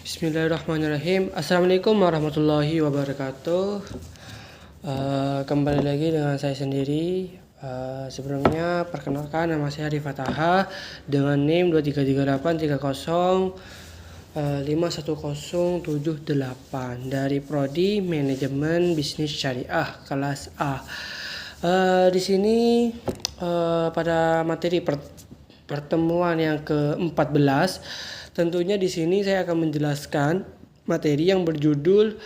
Bismillahirrahmanirrahim. Assalamualaikum warahmatullahi wabarakatuh. Kembali lagi dengan saya sendiri. Sebelumnya perkenalkan, nama saya Arif Fataha dengan NIM 2338305178 dari Prodi Manajemen Bisnis Syariah kelas A. Di sini pada materi pertemuan yang ke-14, tentunya di sini saya akan menjelaskan materi yang berjudul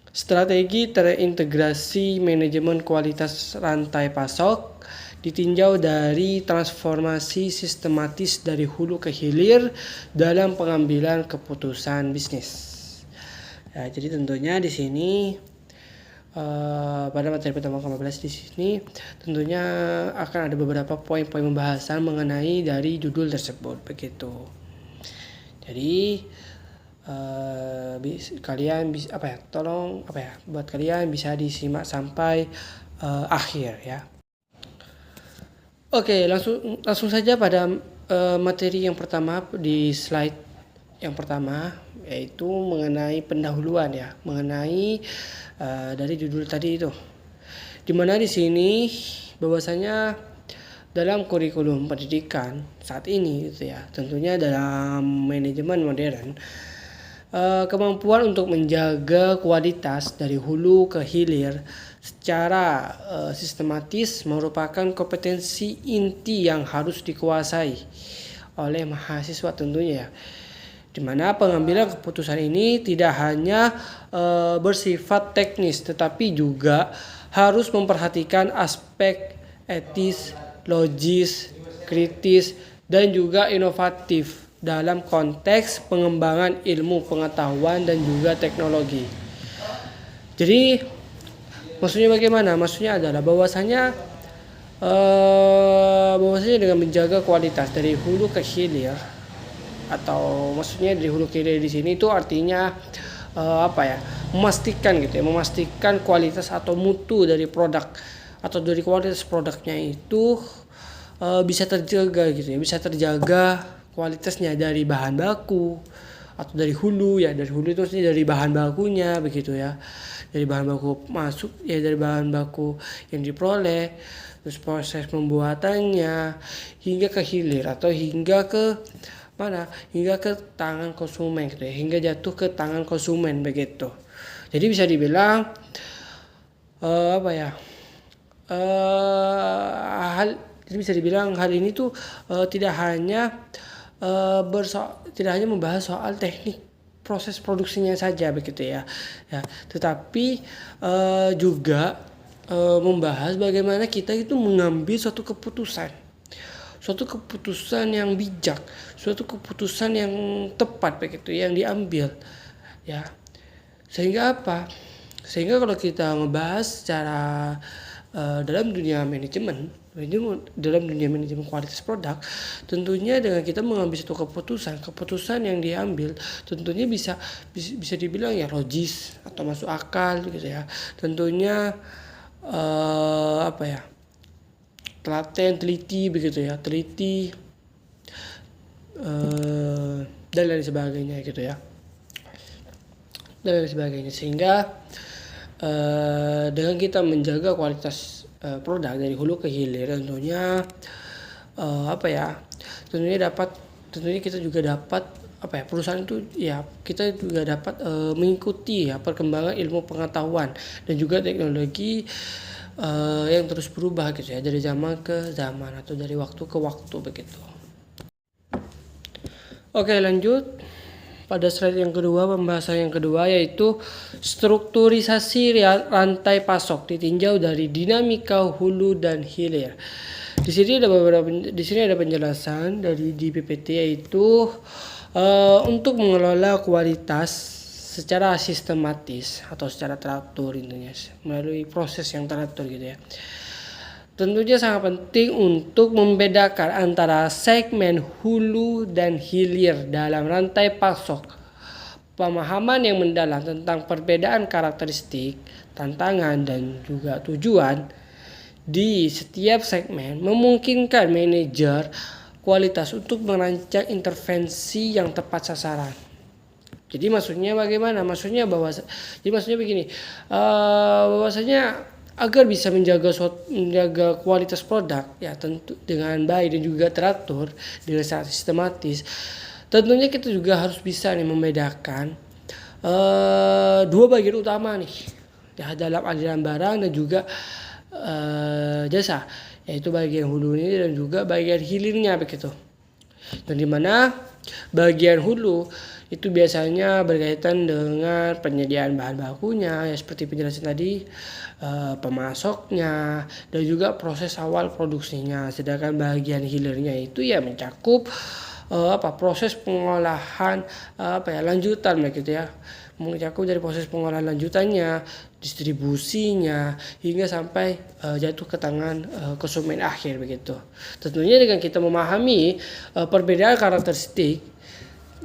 Strategi Terintegrasi Manajemen Kualitas Rantai Pasok ditinjau dari transformasi sistematis dari hulu ke hilir dalam pengambilan keputusan bisnis. Ya, jadi tentunya di sini pada materi pertama ke-15 di sini tentunya akan ada beberapa poin-poin pembahasan mengenai dari judul tersebut begitu. Jadi kalian bisa buat kalian bisa disimak sampai akhir ya. Oke, langsung saja pada materi yang pertama di slide yang pertama, yaitu mengenai pendahuluan ya, mengenai dari judul tadi itu. Dimana di sini bahwasanya dalam kurikulum pendidikan saat ini gitu ya, tentunya dalam manajemen modern, kemampuan untuk menjaga kualitas dari hulu ke hilir secara sistematis merupakan kompetensi inti yang harus dikuasai oleh mahasiswa tentunya ya. Dimana pengambilan keputusan ini tidak hanya bersifat teknis, tetapi juga harus memperhatikan aspek etis, logis, kritis, dan juga inovatif dalam konteks pengembangan ilmu pengetahuan dan juga teknologi. Jadi maksudnya bagaimana? Maksudnya adalah bahwasanya dengan menjaga kualitas dari hulu ke hilir, atau maksudnya dari hulu ke hilir di sini itu artinya memastikan kualitas atau mutu dari produk atau dari kualitas produknya itu bisa terjaga gitu ya, bisa terjaga kualitasnya dari bahan baku atau dari hulu ya, dari hulu itu dari bahan bakunya begitu ya, dari bahan baku masuk ya, dari bahan baku yang diperoleh, terus proses pembuatannya hingga ke hilir atau hingga ke tangan konsumen gitu ya, hingga jatuh ke tangan konsumen begitu. Jadi bisa dibilang hal ini tuh tidak hanya membahas soal teknik proses produksinya saja begitu ya, tetapi juga membahas bagaimana kita itu mengambil suatu keputusan yang bijak, suatu keputusan yang tepat begitu yang diambil ya. Sehingga kalau kita ngebahas secara dalam dunia manajemen kualitas produk, tentunya dengan kita mengambil satu keputusan yang diambil tentunya bisa dibilang ya logis atau masuk akal gitu ya. Tentunya teliti begitu ya, dan lain sebagainya gitu ya, sehingga dengan kita menjaga kualitas produk dari hulu ke hilir tentunya kita juga dapat perusahaan itu ya, kita juga dapat mengikuti ya perkembangan ilmu pengetahuan dan juga teknologi yang terus berubah gitu ya, dari zaman ke zaman atau dari waktu ke waktu begitu. Oke, lanjut pada slide yang kedua, pembahasan yang kedua yaitu strukturisasi rantai pasok ditinjau dari dinamika hulu dan hilir. Di sini ada penjelasan dari di PPT, yaitu untuk mengelola kualitas secara sistematis atau secara teratur intinya melalui proses yang teratur gitu ya. Tentunya sangat penting untuk membedakan antara segmen hulu dan hilir dalam rantai pasok. Pemahaman yang mendalam tentang perbedaan karakteristik, tantangan, dan juga tujuan di setiap segmen memungkinkan manajer kualitas untuk merancang intervensi yang tepat sasaran. Jadi maksudnya bagaimana? Maksudnya begini, bahwasanya agar bisa menjaga kualitas produk ya tentu dengan baik dan juga teratur dengan secara sistematis. Tentunya kita juga harus bisa nih membedakan dua bagian utama nih ya dalam aliran barang dan juga jasa, yaitu bagian hulu ini dan juga bagian hilirnya begitu. Dan dimana bagian hulu itu biasanya berkaitan dengan penyediaan bahan bakunya ya seperti penjelasan tadi, pemasoknya dan juga proses awal produksinya. Sedangkan bagian hilirnya itu ya mencakup proses pengolahan lanjutan begitu ya, mencakup dari proses pengolahan lanjutannya, distribusinya hingga sampai jatuh ke tangan konsumen akhir begitu. Tentunya dengan kita memahami perbedaan karakteristik,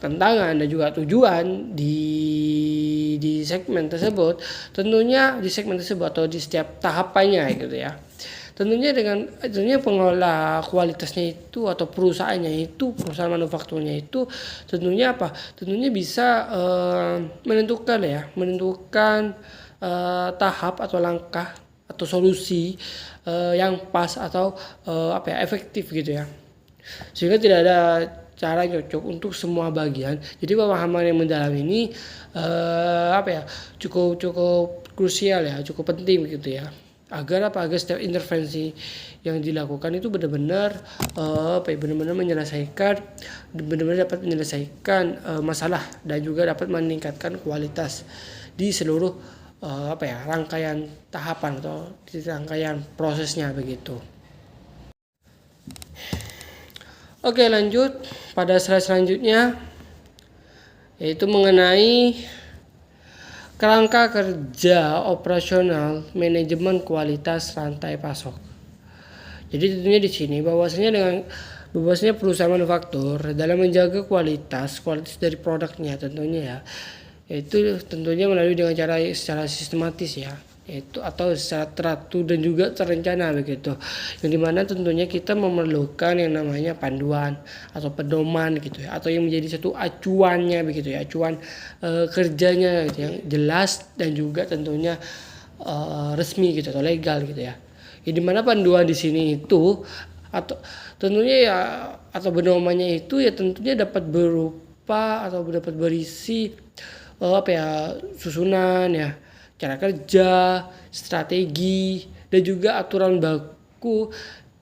tantangan dan juga tujuan di segmen tersebut, tentunya di segmen tersebut atau di setiap tahapannya gitu ya. Tentunya pengelola kualitasnya itu atau perusahaan manufakturnya itu tentunya bisa menentukan tahap atau langkah atau solusi yang pas atau efektif gitu ya, sehingga tidak ada cara yang cocok untuk semua bagian. Jadi pemahaman yang mendalam ini cukup krusial ya, cukup penting gitu ya, agar setiap intervensi yang dilakukan itu benar-benar dapat menyelesaikan masalah dan juga dapat meningkatkan kualitas di seluruh rangkaian tahapan atau di rangkaian prosesnya begitu. Oke, lanjut pada slide selanjutnya, yaitu mengenai kerangka kerja operasional manajemen kualitas rantai pasok. Jadi tentunya di sini bahwasanya perusahaan manufaktur dalam menjaga kualitas dari produknya tentunya ya, itu tentunya melalui dengan cara secara sistematis ya, itu atau secara teratur dan juga terencana begitu, yang dimana tentunya kita memerlukan yang namanya panduan atau pedoman gitu ya, atau yang menjadi satu acuannya begitu ya, acuan kerjanya gitu, yang jelas dan juga tentunya resmi gitu atau legal gitu ya. Yang dimana panduan di sini itu atau tentunya ya atau pedomannya itu ya tentunya dapat berupa atau dapat berisi susunan ya, cara kerja, strategi dan juga aturan baku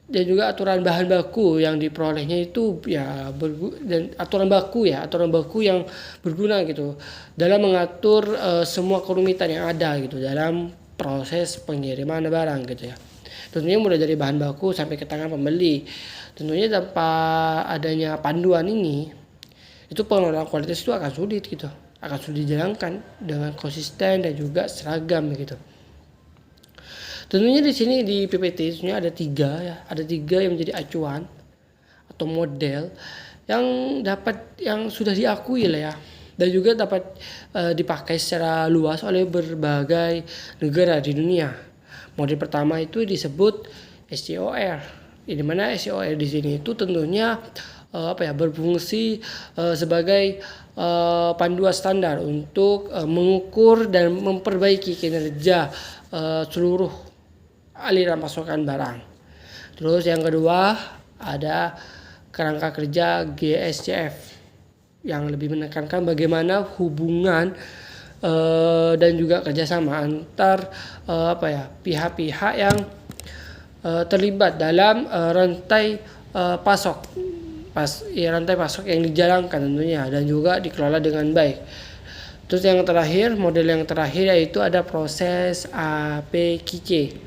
dan juga aturan bahan baku yang diperolehnya itu ya aturan baku yang berguna gitu dalam mengatur semua kerumitan yang ada gitu dalam proses pengiriman barang gitu ya. Tentunya mulai dari bahan baku sampai ke tangan pembeli. Tentunya tanpa adanya panduan ini, itu pengelolaan kualitas itu akan sulit dijalankan dengan konsisten dan juga seragam begitu. Tentunya di sini di PPT sebenarnya ada tiga yang menjadi acuan atau model yang sudah diakui lah ya, dan juga dapat dipakai secara luas oleh berbagai negara di dunia. Model pertama itu disebut SCOR, di mana SCOR di sini itu tentunya berfungsi sebagai panduan standar untuk mengukur dan memperbaiki kinerja seluruh aliran pasokan barang. Terus yang kedua ada kerangka kerja GSCF yang lebih menekankan bagaimana hubungan dan juga kerjasama antar pihak-pihak yang terlibat dalam rantai pasok yang dijalankan tentunya dan juga dikelola dengan baik. Terus model yang terakhir yaitu ada proses APQC.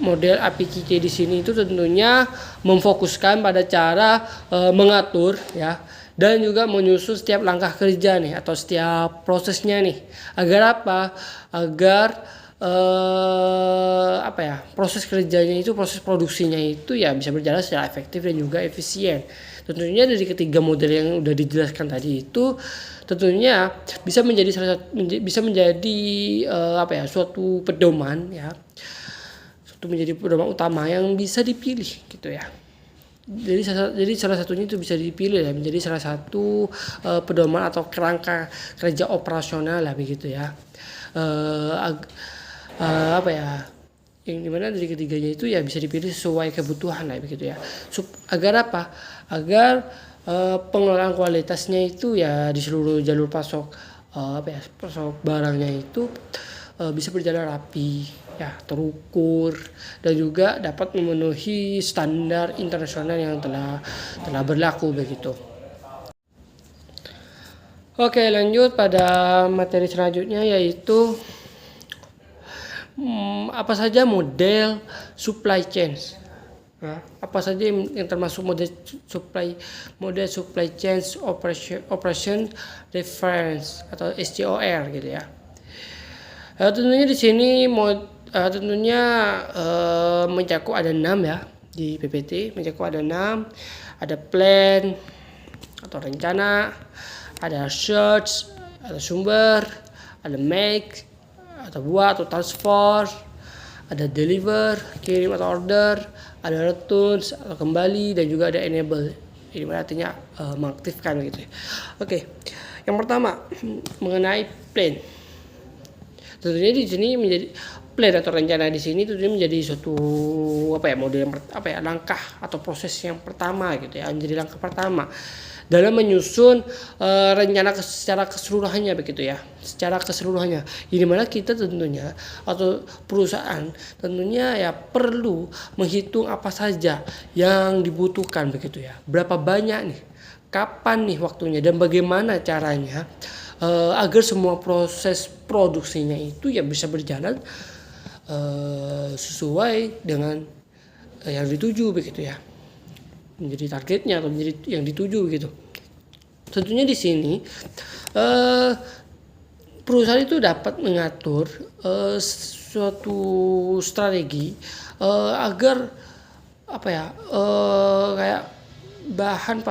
Model APQC di sini itu tentunya memfokuskan pada cara mengatur ya dan juga menyusun setiap langkah kerja nih atau setiap prosesnya nih agar proses kerjanya itu, proses produksinya itu ya bisa berjalan secara efektif dan juga efisien. Tentunya dari ketiga model yang udah dijelaskan tadi itu tentunya bisa menjadi suatu pedoman ya, suatu menjadi pedoman utama yang bisa dipilih gitu ya. Jadi salah satunya itu bisa dipilih ya menjadi salah satu pedoman atau kerangka kerja operasional lah begitu ya. Apa ya? Yang dimana dari ketiganya itu ya bisa dipilih sesuai kebutuhan lah begitu ya. Agar apa? Agar pengelolaan kualitasnya itu ya di seluruh jalur pasok pasok barangnya itu bisa berjalan rapi, ya terukur dan juga dapat memenuhi standar internasional yang telah berlaku begitu. Oke, lanjut pada materi selanjutnya yaitu apa saja model supply chain. Ya, apa saja yang termasuk model supply chain operation reference atau SCOR gitu ya. Tentunya di sini tentunya mencakup ada 6 ya di PPT, mencakup ada 6, ada plan atau rencana, ada search atau sumber, ada make atau buat atau transfer, ada deliver kirim atau order, ada returns atau kembali, dan juga ada enable, ini artinya mengaktifkan gitu ya. Oke, yang pertama mengenai plan. Tentunya di sini menjadi plan atau rencana di sini tentunya menjadi suatu model langkah atau proses yang pertama gitu ya, menjadi langkah pertama dalam menyusun rencana secara keseluruhannya begitu ya, secara keseluruhannya. Di mana kita tentunya atau perusahaan tentunya ya perlu menghitung apa saja yang dibutuhkan begitu ya, berapa banyak nih, kapan nih waktunya, dan bagaimana caranya agar semua proses produksinya itu ya bisa berjalan sesuai dengan yang dituju begitu ya, menjadi targetnya atau menjadi yang dituju gitu. Tentunya di sini perusahaan itu dapat mengatur suatu strategi agar kayak bahan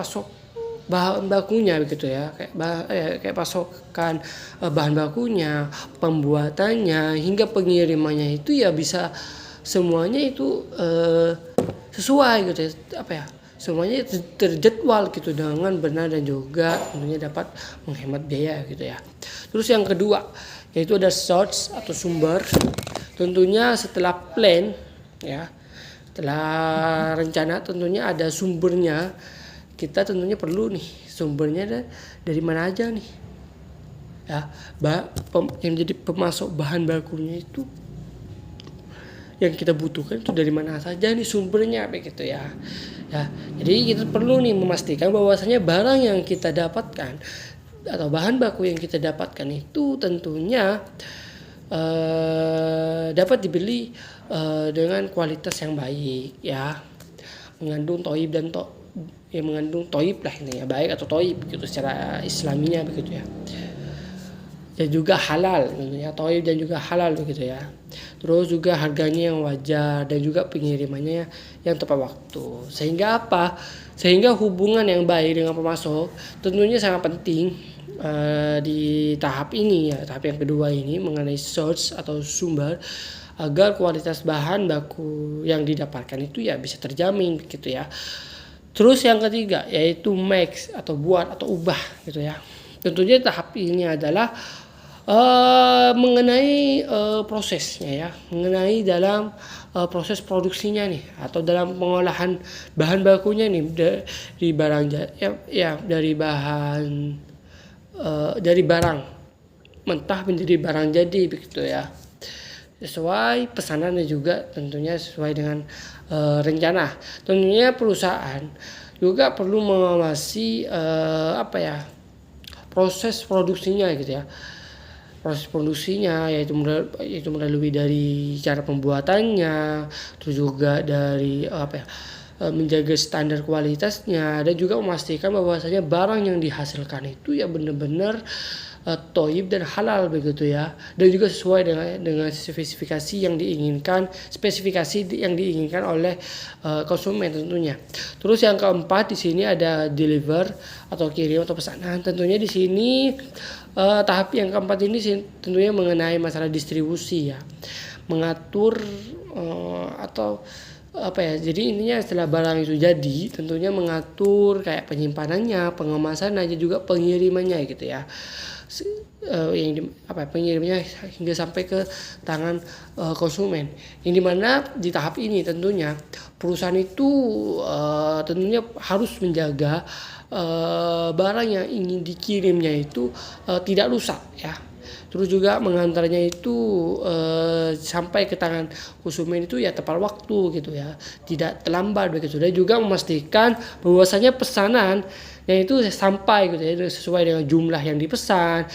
bakunya begitu ya, kayak pasokan bahan bakunya, pembuatannya hingga pengirimannya itu ya bisa semuanya itu sesuai gitu ya, semuanya terjadwal gitu dengan benar dan juga tentunya dapat menghemat biaya gitu ya. Terus yang kedua yaitu ada source atau sumber. Tentunya setelah plan ya, setelah rencana tentunya ada sumbernya. Kita tentunya perlu nih sumbernya dari mana aja nih ya, yang jadi pemasok bahan bakunya itu yang kita butuhkan itu dari mana saja nih sumbernya begitu ya. Ya, jadi kita perlu nih memastikan bahwasanya barang yang kita dapatkan atau bahan baku yang kita dapatkan itu tentunya dapat dibeli dengan kualitas yang baik ya, mengandung toib mengandung toib lah intinya, baik atau toib gitu secara islaminya begitu ya. Dan juga halal tentunya, toib dan juga halal begitu ya. Terus juga harganya yang wajar dan juga pengirimannya yang tepat waktu. Sehingga sehingga hubungan yang baik dengan pemasok tentunya sangat penting di tahap ini ya, tahap yang kedua ini mengenai source atau sumber, agar kualitas bahan baku yang didapatkan itu ya bisa terjamin gitu ya. Terus yang ketiga yaitu make atau buat atau ubah gitu ya. Tentunya tahap ini adalah mengenai prosesnya ya, mengenai dalam proses produksinya nih atau dalam pengolahan bahan bakunya nih dari barang dari barang mentah menjadi barang jadi begitu ya, sesuai pesanan dan juga tentunya sesuai dengan rencana. Tentunya perusahaan juga perlu mengawasi proses produksinya gitu ya. Proses produksinya yaitu melalui dari cara pembuatannya, terus juga dari menjaga standar kualitasnya, dan juga memastikan bahwasanya barang yang dihasilkan itu ya benar-benar toib dan halal begitu ya, dan juga sesuai dengan spesifikasi yang diinginkan oleh konsumen tentunya. Terus yang keempat di sini ada deliver atau kirim atau pesanan. Tentunya di sini tahap yang keempat ini tentunya mengenai masalah distribusi ya, mengatur atau jadi intinya setelah barang itu jadi tentunya mengatur kayak penyimpanannya, pengemasannya, juga pengirimannya gitu ya. Pengirimannya hingga sampai ke tangan konsumen. Yang dimana di tahap ini tentunya perusahaan itu tentunya harus menjaga barang yang ingin dikirimnya itu tidak rusak ya. Terus juga mengantarnya itu sampai ke tangan konsumen itu ya tepat waktu gitu ya, tidak terlambat begitu. Dan juga memastikan bahwasanya pesanan yang itu sampai gitu ya sesuai dengan jumlah yang dipesan,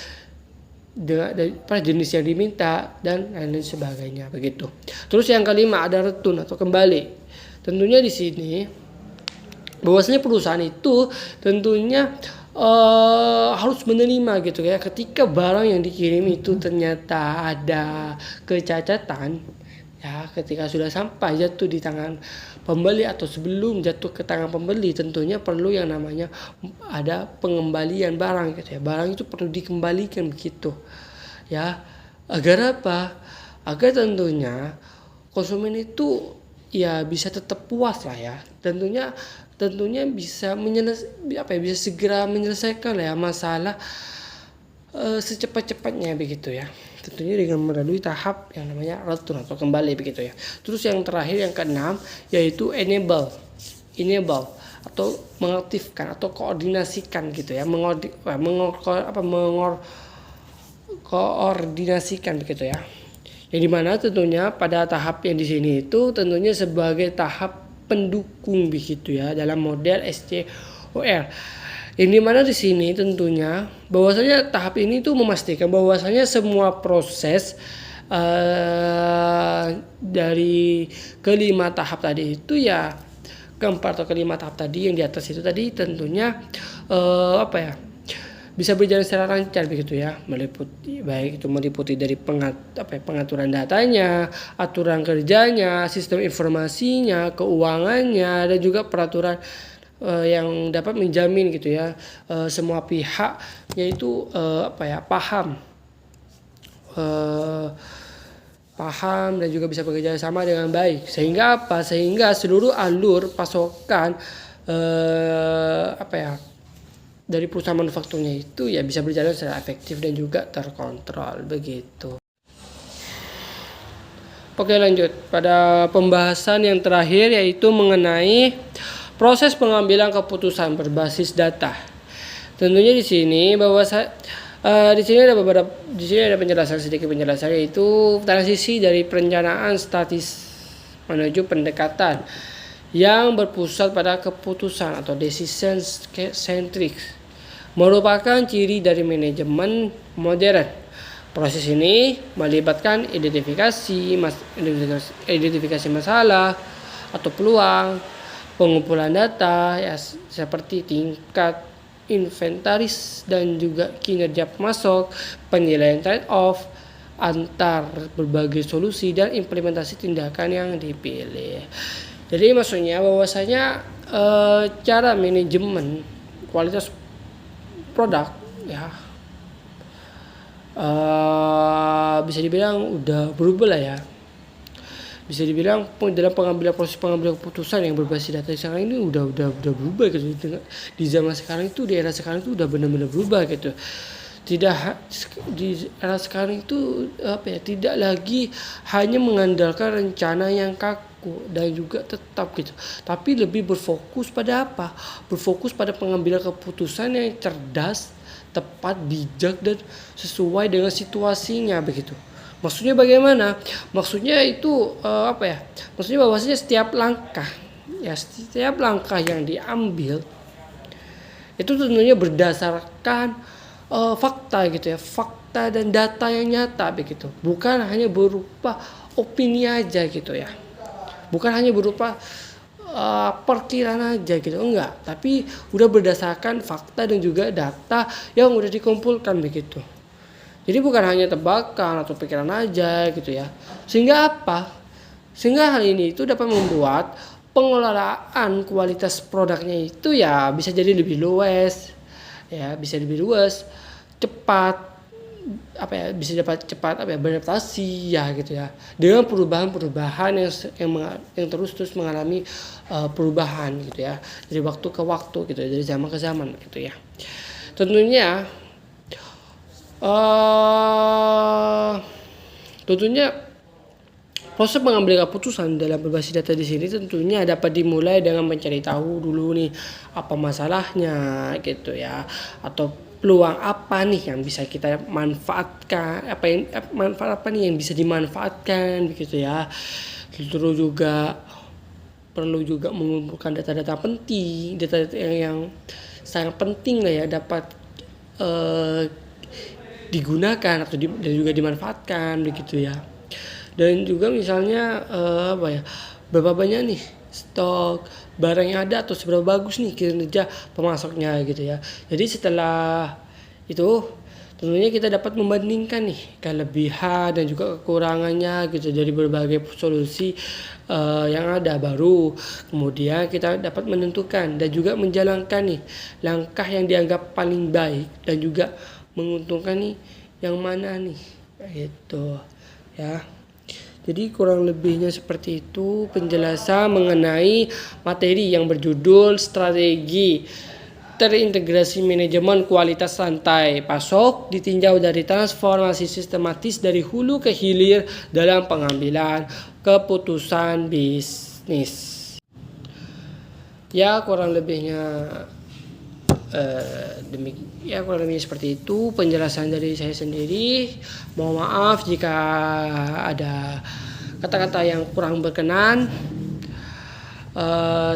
dengan jenis yang diminta dan lain sebagainya begitu. Terus yang kelima ada return atau kembali. Tentunya di sini bahwasanya perusahaan itu tentunya harus menerima gitu ya, ketika barang yang dikirim itu ternyata ada kecacatan ya, ketika sudah sampai jatuh di tangan pembeli atau sebelum jatuh ke tangan pembeli, tentunya perlu yang namanya ada pengembalian barang gitu ya. Barang itu perlu dikembalikan begitu ya. Agar apa? Agar tentunya konsumen itu ya bisa tetap puas lah ya. Tentunya bisa bisa segera menyelesaikan lah ya masalah secepat-cepatnya begitu ya. Tentunya dengan melalui tahap yang namanya return atau kembali begitu ya. Terus yang terakhir yang keenam yaitu enable atau mengaktifkan atau koordinasikan gitu ya. Koordinasikan begitu ya. Yang dimana tentunya pada tahap yang di sini itu tentunya sebagai tahap pendukung begitu ya dalam model SCOR. Yang dimana di sini tentunya bahwasanya tahap ini tuh memastikan bahwasanya semua proses dari kelima tahap tadi itu ya, keempat atau kelima tahap tadi yang di atas itu tadi tentunya bisa berjalan secara lancar begitu ya, meliputi dari pengaturan datanya, aturan kerjanya, sistem informasinya, keuangannya, dan juga peraturan yang dapat menjamin gitu ya semua pihak yaitu paham dan juga bisa bekerja sama dengan baik, sehingga seluruh alur pasokan dari perusahaan manufakturnya itu ya bisa berjalan secara efektif dan juga terkontrol begitu. Oke, lanjut pada pembahasan yang terakhir yaitu mengenai proses pengambilan keputusan berbasis data. Tentunya di sini ada sedikit penjelasan yaitu transisi dari perencanaan statis menuju pendekatan yang berpusat pada keputusan atau decision centric merupakan ciri dari manajemen modern. Proses ini melibatkan identifikasi masalah atau peluang, pengumpulan data ya, seperti tingkat inventaris dan juga kinerja pemasok, penilaian trade-off antar berbagai solusi, dan implementasi tindakan yang dipilih. Jadi maksudnya bahwasanya cara manajemen kualitas produk ya bisa dibilang udah berubah lah ya. Bisa dibilang dalam proses pengambilan keputusan yang berbasis data sekarang ini udah berubah gitu. Di zaman sekarang itu, di era sekarang itu udah benar-benar berubah gitu. Tidak di era sekarang itu tidak lagi hanya mengandalkan rencana yang kaku dan juga tetap gitu, tapi lebih berfokus pada apa? Berfokus pada pengambilan keputusan yang cerdas, tepat, bijak, dan sesuai dengan situasinya begitu. Maksudnya bagaimana? Maksudnya itu Maksudnya bahwasanya setiap langkah yang diambil itu tentunya berdasarkan fakta gitu ya, fakta dan data yang nyata begitu. Bukan hanya berupa opini aja gitu ya. Bukan hanya berupa perkiraan aja gitu, enggak, tapi udah berdasarkan fakta dan juga data yang udah dikumpulkan begitu. Jadi bukan hanya tebakan atau pikiran aja gitu ya. Sehingga hal ini itu dapat membuat pengelolaan kualitas produknya itu ya bisa jadi lebih luas, cepat, bisa dapat cepat beradaptasi ya gitu ya, dengan perubahan-perubahan yang terus mengalami perubahan gitu ya, dari waktu ke waktu gitu ya, dari zaman ke zaman gitu ya. Tentunya proses pengambilan keputusan dalam berbasis data di sini tentunya dapat dimulai dengan mencari tahu dulu nih apa masalahnya gitu ya, atau peluang apa nih yang bisa kita manfaatkan, manfaat apa nih yang bisa dimanfaatkan begitu ya. Terus juga perlu juga mengumpulkan data-data penting, data-data yang sangat penting lah ya, dapat digunakan atau dan juga dimanfaatkan begitu ya. Dan juga misalnya berapa banyak nih stok barang yang ada, atau seberapa bagus nih kinerja pemasoknya gitu ya. Jadi setelah itu tentunya kita dapat membandingkan nih kelebihan dan juga kekurangannya gitu dari berbagai solusi yang ada. Baru kemudian kita dapat menentukan dan juga menjalankan nih langkah yang dianggap paling baik dan juga menguntungkan nih yang mana nih gitu ya. Jadi kurang lebihnya seperti itu penjelasan mengenai materi yang berjudul Strategi Terintegrasi Manajemen Kualitas Rantai Pasok ditinjau dari transformasi sistematis dari hulu ke hilir dalam pengambilan keputusan bisnis. Ya kurang lebihnya kurang lebihnya seperti itu penjelasan dari saya sendiri. Mohon maaf jika ada kata-kata yang kurang berkenan.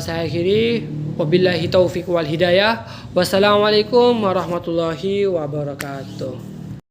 Saya akhiri, wabillahi taufiq wal hidayah. Wassalamualaikum warahmatullahi wabarakatuh.